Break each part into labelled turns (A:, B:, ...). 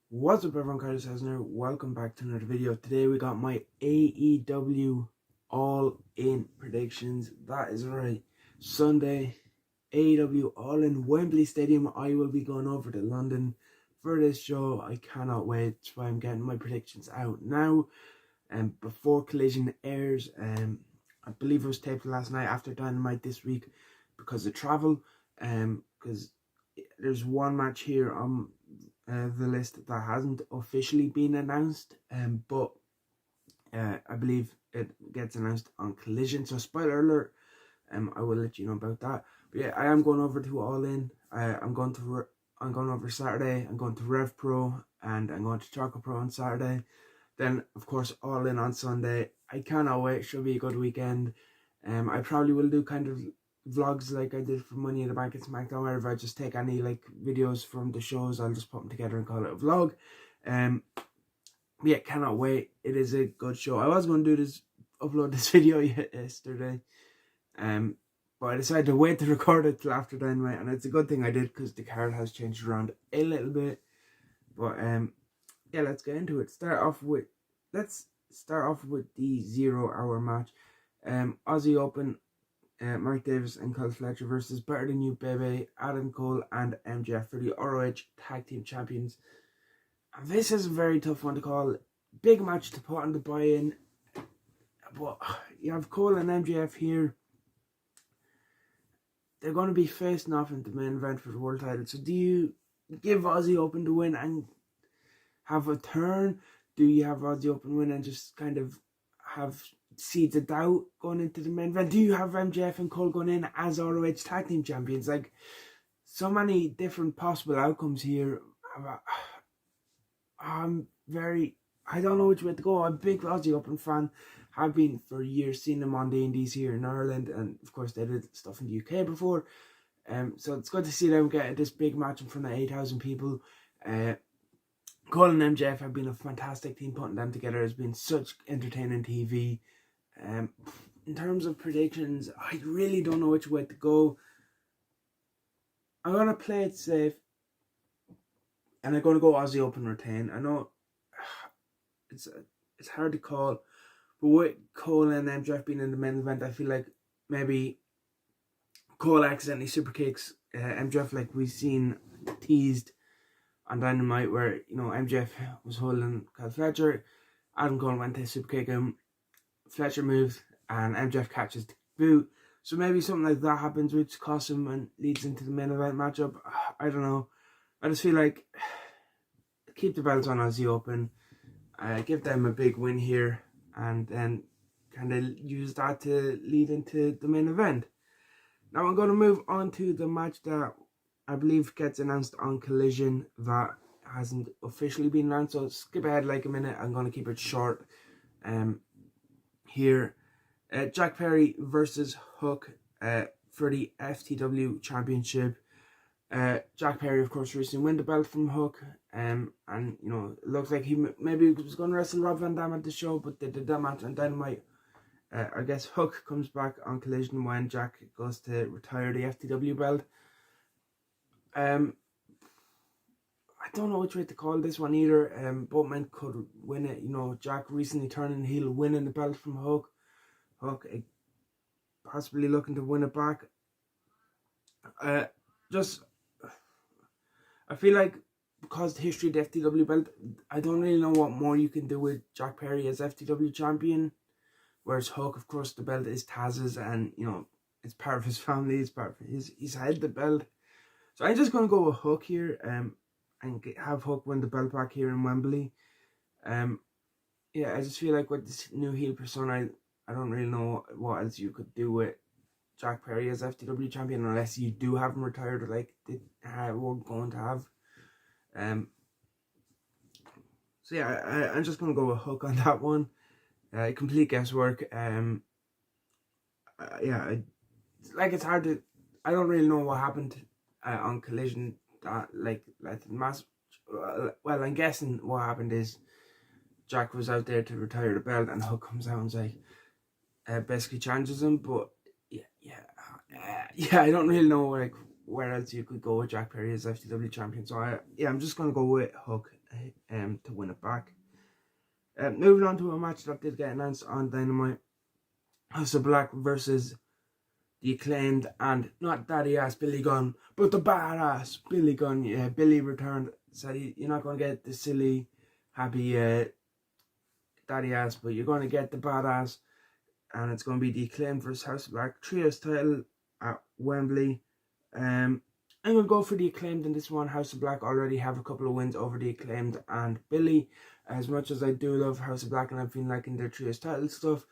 A: What's up everyone, Carlos Hesner. Welcome back to another video. Today we got my AEW All In Predictions. That is right. Sunday, AEW All In Wembley Stadium. I will be going over to London for this show. I cannot wait. That's why I'm getting my predictions out now. And before Collision airs, I believe it was taped last night after Dynamite this week because of travel. Because there's one match here on the list that hasn't officially been announced, but I believe it gets announced on Collision. So spoiler alert, I will let you know about that. But yeah, I am going over to All In. I'm going over Saturday. I'm going to Rev Pro and I'm going to Choco Pro on Saturday. Then of course All In on Sunday. I cannot wait. Should be a good weekend. I probably will do kind of vlogs like I did for Money in the Bank and SmackDown, where if I just take any like videos from the shows, I'll just put them together and call it a vlog. Yeah, cannot wait. It is a good show. I was going to upload this video yesterday, but I decided to wait to record it till after Dynamite, and it's a good thing I did because the card has changed around a little bit. But yeah, let's get into it. Let's start off with the 0 hour match. Aussie Open, Mark Davis and Kyle Fletcher versus Better Than You Baby, Adam Cole and MJF for the ROH Tag Team Champions. And this is a very tough one to call. Big match to put on the buy-in. But you have Cole and MJF here. They're going to be facing off in the main event for the world title. So do you give Aussie Open the win and have a turn? Do you have Aussie Open win and just kind of have seeds of doubt going into the main event? Do you have MJF and Cole going in as ROH Tag Team Champions? Like, so many different possible outcomes here. I don't know which way to go. I'm a big Aussie Open fan. Have been for years, seen them on the indies here in Ireland, and of course they did stuff in the UK before. So it's good to see them get this big match in front of 8,000 people. Cole and MJF have been a fantastic team. Putting them together has been such entertaining TV. In terms of predictions, I really don't know which way to go. I'm going to play it safe, and I'm going to go Aussie Open retain. I know it's hard to call, but with Cole and MJF being in the main event, I feel like maybe Cole accidentally super kicks MJF, like we've seen teased on Dynamite, where MJF was holding Kyle Fletcher, Adam Cole went to super kick him, Fletcher moves, and MJF catches the boot. So maybe something like that happens, which costs him and leads into the main event matchup. I don't know. I just feel like keep the belts on Aussie Open, give them a big win here, and then kind of use that to lead into the main event. Now I'm going to move on to the match that I believe gets announced on Collision that hasn't officially been announced. So skip ahead like a minute. I'm going to keep it short. Here, Jack Perry versus Hook for the FTW Championship. Jack Perry, of course, recently won the belt from Hook, and it looks like he maybe was going to wrestle Rob Van Dam at the show, but they did that match on Dynamite. I guess Hook comes back on Collision when Jack goes to retire the FTW belt. I don't know which way to call this one either. Both men could win it. Jack recently turning heel, winning the belt from Hook. Hook possibly looking to win it back. I feel like because the history of the FTW belt, I don't really know what more you can do with Jack Perry as FTW champion. Whereas Hook, of course, the belt is Taz's, and it's part of his family. It's part of he's had the belt. So I'm just gonna go with Hook here, and have Hook win the belt back here in Wembley. Yeah, I just feel like with this new heel persona, I don't really know what else you could do with Jack Perry as FTW champion, unless you do have him retired, like we're going to have. So yeah, I'm just gonna go with Hook on that one. Complete guesswork. Yeah, it's hard to. I don't really know what happened on Collision. Well, I'm guessing what happened is Jack was out there to retire the belt, and Hook comes out and basically challenges him. But yeah, I don't really know where else you could go with Jack Perry as FTW champion. So I'm just gonna go with Hook to win it back. Moving on to a match that did get announced on Dynamite: House of Black versus the Acclaimed, and not daddy ass Billy Gunn, but the badass Billy Gunn. Yeah, Billy returned, said you're not gonna get the silly, happy daddy ass, but you're gonna get the badass, and it's gonna be the Acclaimed versus House of Black trios title at Wembley. I'm gonna go for the Acclaimed in this one. House of Black already have a couple of wins over the Acclaimed and Billy. As much as I do love House of Black and I've been liking their trios title stuff,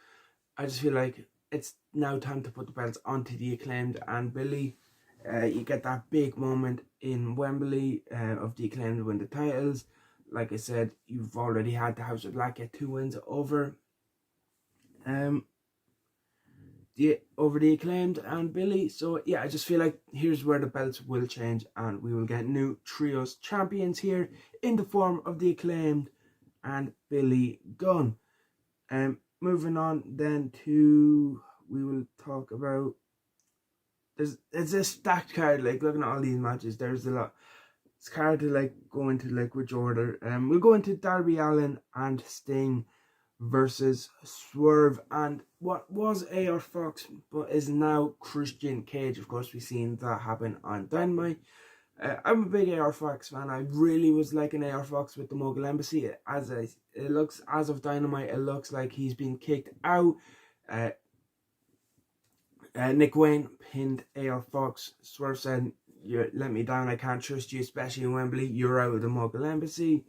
A: I just feel like it's now time to put the belts onto the Acclaimed and Billy. You get that big moment in Wembley of the Acclaimed win the titles. Like I said, you've already had the House of Black get 2 wins over the Acclaimed and Billy. So yeah, I just feel like here's where the belts will change, and we will get new trios champions here in the form of the Acclaimed and Billy Gunn. Moving on then to, we will talk about, it's a stacked card. Like, looking at all these matches, there's a lot. It's hard to like go into like which order. We'll go into Darby Allin and Sting versus Swerve and what was AR Fox but is now Christian Cage. Of course, we've seen that happen on Dynamite. I'm a big AR Fox fan. I really was liking AR Fox with the Mogul Embassy. It looks, as of Dynamite, it looks like he's been kicked out. Nick Wayne pinned AR Fox. Swerve said, "You let me down. I can't trust you, especially in Wembley. You're out of the Mogul Embassy."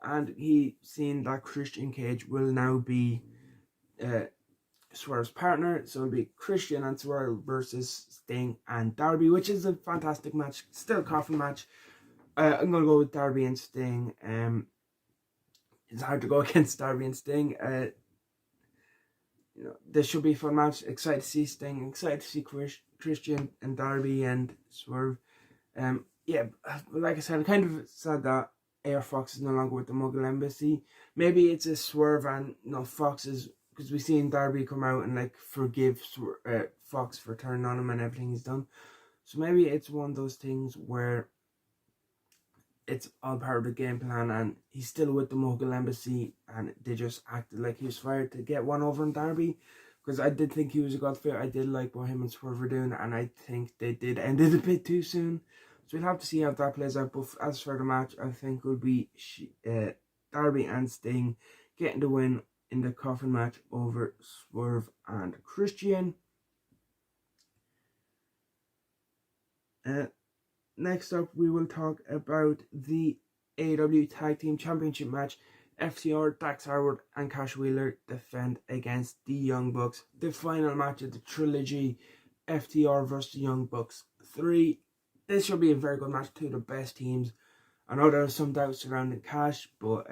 A: And he seen that Christian Cage will now be Swerve's partner. So it'll be Christian and Swerve versus Sting and Darby, which is a fantastic match. Still a coffin match. I'm going to go with Darby and Sting. It's hard to go against Darby and Sting. This should be a fun match. Excited to see Sting. Excited to see Christian and Darby and Swerve. Yeah, like I said, I'm kind of sad that AR Fox is no longer with the Mogul Embassy. Maybe it's a Swerve and Fox's, because we've seen Darby come out and like forgive Fox for turning on him and everything he's done. So maybe it's one of those things where it's all part of the game plan and he's still with the Mogul Embassy and they just acted like he was fired to get one over on Darby. Because I did think he was a god fit. I did like what him and Swerve were doing, and I think they did end it a bit too soon. So we'll have to see how that plays out. But as for the match, I think it will be Darby and Sting getting the win in the coffin match over Swerve and Christian. Next up, we will talk about the AEW Tag Team Championship match. FTR, Dax Harwood and Cash Wheeler defend against the Young Bucks. The final match of the trilogy, FTR versus the Young Bucks 3. This should be a very good match. Two of the best teams. I know there are some doubts surrounding Cash, but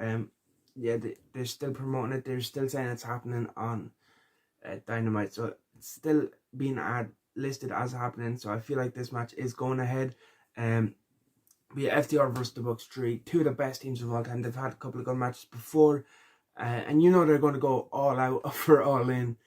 A: yeah, they're still promoting it. They're still saying it's happening on Dynamite, so it's still being listed as happening. So I feel like this match is going ahead. Be FTR versus the Bucks 3, two of the best teams of all time. They've had a couple of good matches before, and they're going to go all out for All In.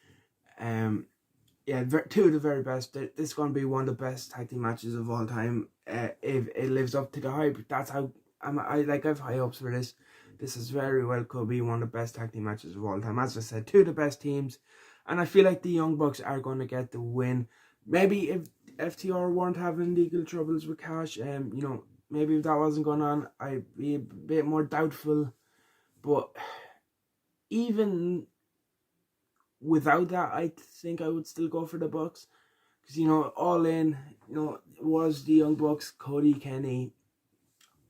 A: Yeah, two of the very best. This is going to be one of the best tag team matches of all time. If it lives up to the hype, that's how I have high hopes for this. This is very well could be one of the best tag team matches of all time. As I said, two of the best teams, and I feel like the Young Bucks are going to get the win. Maybe if FTR weren't having legal troubles with Cash, maybe if that wasn't going on, I'd be a bit more doubtful. But even without that, I think I would still go for the Bucks. Because, All In, it was the Young Bucks, Cody, Kenny.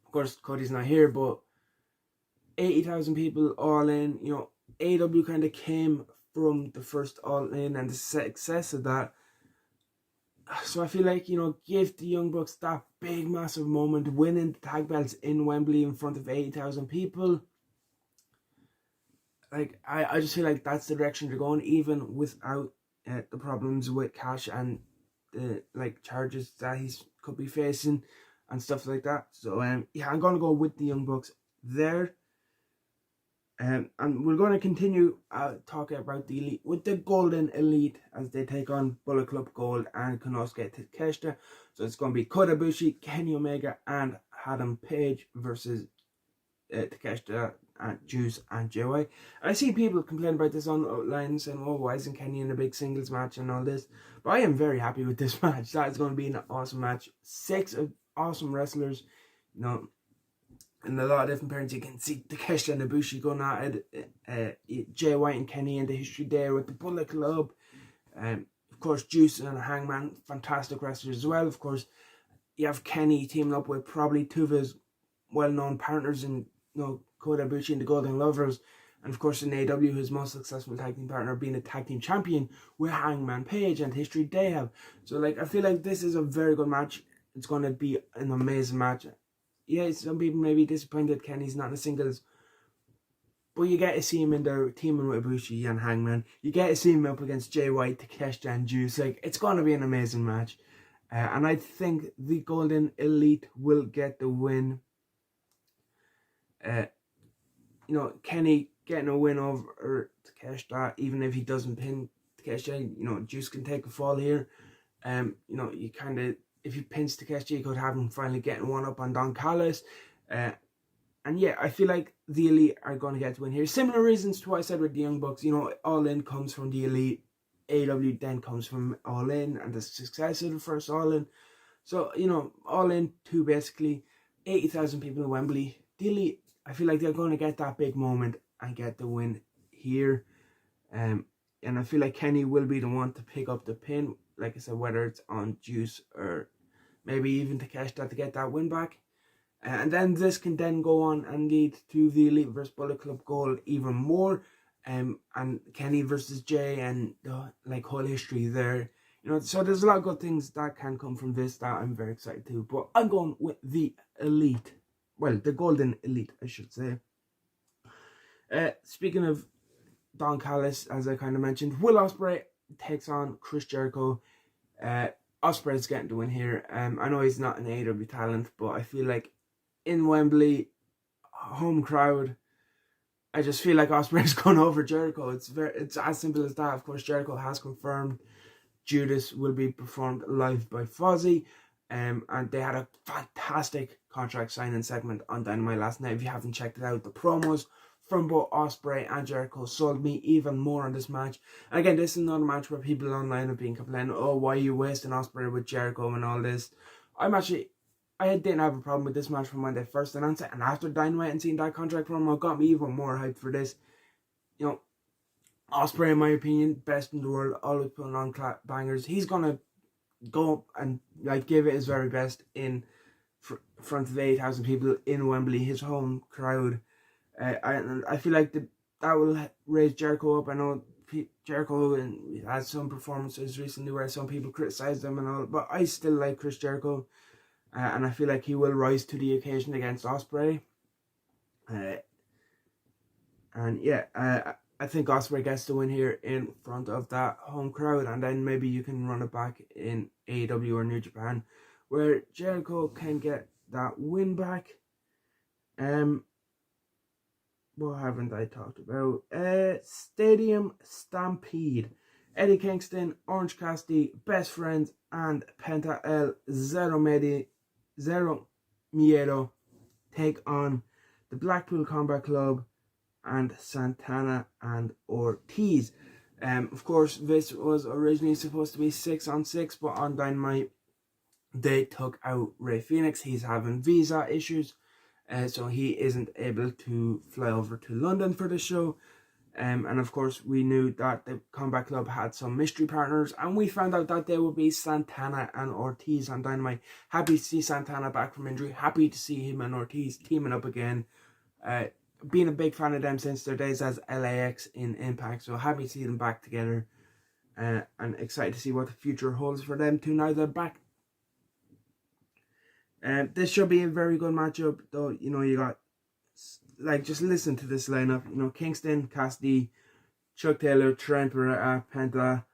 A: Of course, Cody's not here, but 80,000 people All In. AEW kind of came from the first All In and the success of that. So I feel like, give the Young Bucks that big, massive moment, winning the tag belts in Wembley in front of 80,000 people. Like, I just feel like that's the direction they're going, even without the problems with Cash and the charges that he could be facing and stuff like that. So yeah, I'm gonna go with the Young Bucks there. And we're going to continue talking about the Elite with the Golden Elite as they take on Bullet Club Gold and Konosuke Takeshita. So it's going to be Kota Ibushi, Kenny Omega, and Adam Page versus Takeshita and Juice and JY. I see people complain about this online saying, "Oh, why isn't Kenny in a big singles match and all this?" But I am very happy with this match. That is going to be an awesome match. 6 awesome wrestlers, you know. And a lot of different parents. You can see Takeshita and Ibushi going at it. Jay White and Kenny in the history there with the Bullet Club. Of course, Juice and Hangman, fantastic wrestlers as well. Of course, you have Kenny teaming up with probably 2 of his well-known partners in Kota Ibushi and the Golden Lovers. And of course, in AEW, his most successful tag team partner being a tag team champion with Hangman Page and the history they have. So, I feel like this is a very good match. It's going to be an amazing match. Yeah, some people may be disappointed Kenny's not in a singles, but you get to see him in there teaming with Ibushi and Hangman. You get to see him up against Jay White, Takeshita and Juice. It's going to be an amazing match. And I think the Golden Elite will get the win. Kenny getting a win over Takeshita, even if he doesn't pin Takeshita, Juice can take a fall here. You kind of, if he pins Takeshita, you could have him finally getting one up on Don Callis. And yeah, I feel like the Elite are going to get the win here. Similar reasons to what I said with the Young Bucks. All In comes from the Elite. AEW then comes from All In and the success of the first All In. So, All In 2 basically. 80,000 people in Wembley. The Elite, I feel like they're going to get that big moment and get the win here. And I feel like Kenny will be the one to pick up the pin. Like I said, whether it's on Juice or maybe even Takeshita to get that win back. And then this can then go on and lead to the Elite vs Bullet Club Gold even more. And Kenny versus Jay and whole history there. So there's a lot of good things that can come from this that I'm very excited to. But I'm going with the Elite. Well, the Golden Elite, I should say. Speaking of Don Callis, as I kind of mentioned, Will Ospreay takes on Chris Jericho. Ospreay's getting the win here. I know he's not an AEW talent, but I feel like in Wembley, home crowd, I just feel like Ospreay's going over Jericho. It's as simple as that. Of course, Jericho has confirmed Judas will be performed live by Fozzy. And they had a fantastic contract signing segment on Dynamite last night. If you haven't checked it out, the promos from both Ospreay and Jericho sold me even more on this match. And again, this is another match where people online have been complaining, "Oh, why are you wasting Ospreay with Jericho and all this?" I didn't have a problem with this match from when they first announced it, and after Dynamite and seeing that contract promo got me even more hyped for this. Ospreay, in my opinion, best in the world, always putting on bangers. He's gonna go up and give it his very best in front of 8,000 people in Wembley, his home crowd. I feel like that will raise Jericho up. I know Jericho had some performances recently where some people criticized him and all, but I still like Chris Jericho, and I feel like he will rise to the occasion against Ospreay. I think Ospreay gets the win here in front of that home crowd, and then maybe you can run it back in AEW or New Japan, where Jericho can get that win back. What haven't I talked about? Stadium Stampede. Eddie Kingston, Orange Cassidy, Best Friends, and Penta El Zero Miedo take on the Blackpool Combat Club and Santana and Ortiz. Of course, this was originally supposed to be 6-on-6, but on Dynamite they took out Rey Fenix. He's having visa issues, so he isn't able to fly over to London for the show. And of course, we knew that the Combat Club had some mystery partners, and we found out that they would be Santana and Ortiz on Dynamite. Happy to see Santana back from injury. Happy to see him and Ortiz teaming up again. Been a big fan of them since their days as LAX in Impact, so happy to see them back together, and excited to see what the future holds for them two now they're back. This should be a very good matchup, though. You got, just listen to this lineup. Kingston, Cassidy, Chuck Taylor, Trent Beretta, Penta,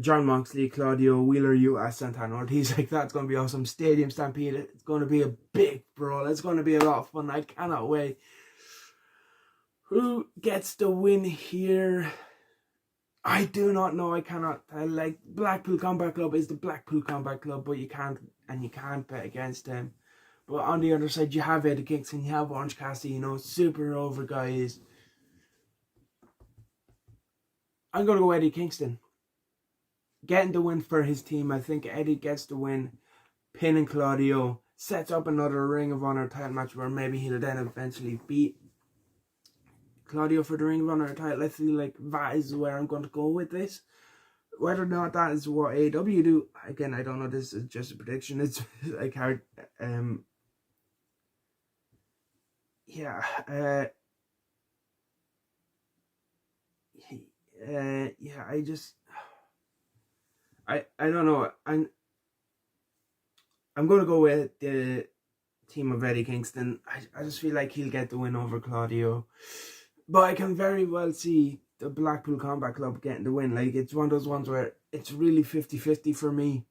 A: John Moxley, Claudio, Wheeler Yuta, Santana Ortiz. That's going to be awesome. Stadium Stampede. It's going to be a big brawl. It's going to be a lot of fun. I cannot wait. Who gets the win here? I do not know. I cannot tell. Like, Blackpool Combat Club is the Blackpool Combat Club, but you can't bet against them. But on the other side, you have Eddie Kingston, you have Orange Cassidy, you know, super over guys. I'm gonna go Eddie Kingston. Getting the win for his team. I think Eddie gets the win, pinning Claudio, sets up another Ring of Honor title match where maybe he'll then eventually beat Claudio for the Ring of Honor title. I feel like that is where I'm going to go with this. Whether or not that is what AEW do, again, I don't know. This is just a prediction. It's like hard. Yeah. Yeah. I don't know. I'm going to go with the team of Eddie Kingston. I just feel like he'll get the win over Claudio. But I can very well see the Blackpool Combat Club getting the win. Like, it's one of those ones where it's really 50-50 for me.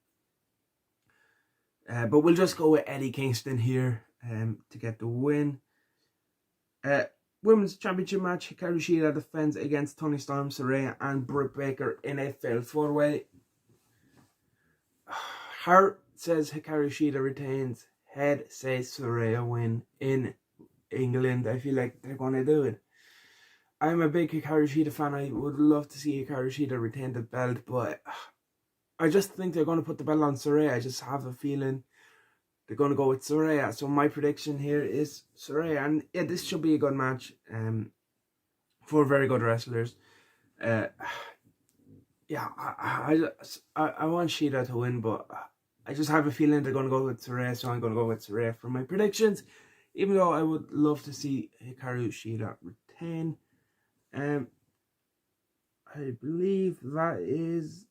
A: But we'll just go with Eddie Kingston here to get the win. Women's Championship match. Hikaru Shida defends against Toni Storm, Saraya, and Britt Baker in a fatal 4-way. Heart says Hikaru Shida retains. Head says Saraya win in England. I feel like they're going to do it. I'm a big Hikaru Shida fan. I would love to see Hikaru Shida retain the belt, but I just think they're going to put the belt on Saraya. I just have a feeling they're going to go with Saraya. So my prediction here is Saraya. And yeah, this should be a good match. For very good wrestlers. Yeah, I want Shida to win, but I just have a feeling they're going to go with Saraya. So I'm going to go with Saraya for my predictions. Even though I would love to see Hikaru Shida retain. I believe that is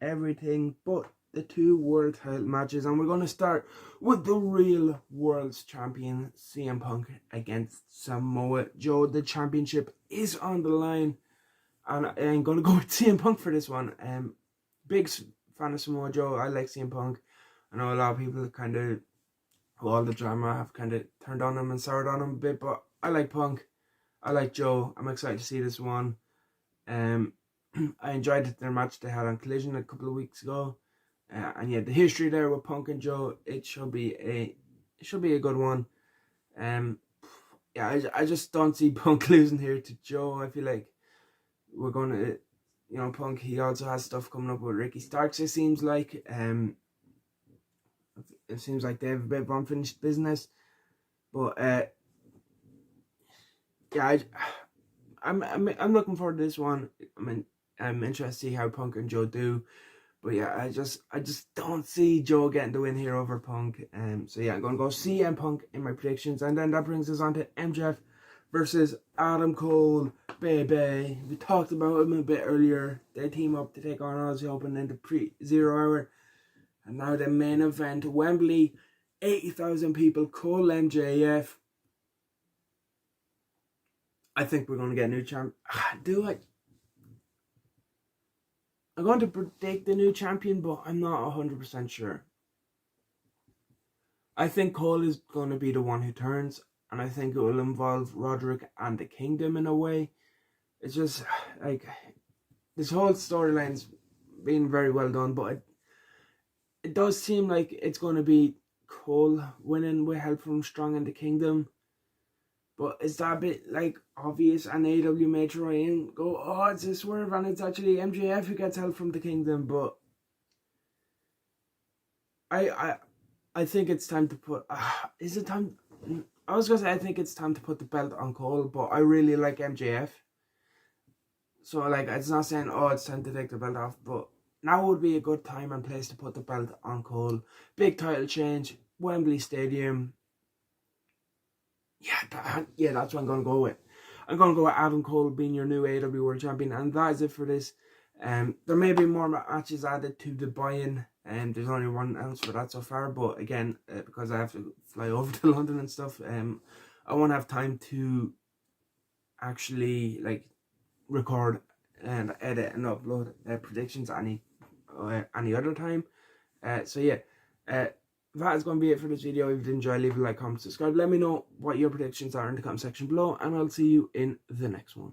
A: everything but the 2 world title matches, and we're going to start with the real world's champion CM Punk against Samoa Joe. The championship is on the line, and I'm going to go with CM Punk for this one. Big fan of Samoa Joe. I like CM Punk. I know a lot of people kind of, all the drama have kind of turned on him and soured on him a bit, but I like Punk. I like Joe. I'm excited to see this one. I enjoyed their match they had on Collision a couple of weeks ago, and yeah, the history there with Punk and Joe, it should be a good one. Yeah, I just don't see Punk losing here to Joe. I feel like we're gonna, Punk. He also has stuff coming up with Ricky Starks. It seems like it seems like they have a bit of unfinished business, but yeah, I'm looking forward to this one. I mean, I'm interested to see how Punk and Joe do, but yeah, I just don't see Joe getting the win here over Punk. So yeah, I'm gonna go CM Punk in my predictions, and then that brings us on to MJF versus Adam Cole. Baby, we talked about him a bit earlier. They team up to take on Aussie Open in the pre-0 hour, and now the main event, Wembley, 80,000 people. Cole MJF. I think we're going to get a new champ. Do I? I'm going to predict the new champion, but I'm not 100% sure. I think Cole is going to be the one who turns, and I think it will involve Roderick and the Kingdom in a way. It's just like this whole storyline's been very well done, but it does seem like it's going to be Cole winning with help from Strong and the Kingdom. But is that a bit like obvious? And AEW may try and go, oh, it's a swerve, and it's actually MJF who gets help from the Kingdom. But I think it's time to put. Is it time? I was gonna say I think it's time to put the belt on Cole, but I really like MJF. So like, it's not saying it's time to take the belt off, but now would be a good time and place to put the belt on Cole. Big title change, Wembley Stadium. Yeah, that's what I'm going to go with. I'm going to go with Adam Cole being your new AEW World Champion. And that is it for this. There may be more matches added to the buy-in. There's only one ounce for that so far. But again, because I have to fly over to London and stuff, I won't have time to actually like record and edit and upload predictions any other time. So yeah. that is going to be it for this video. If you did enjoy, leave a like, comment, subscribe. Let me know what your predictions are in the comment section below, and I'll see you in the next one.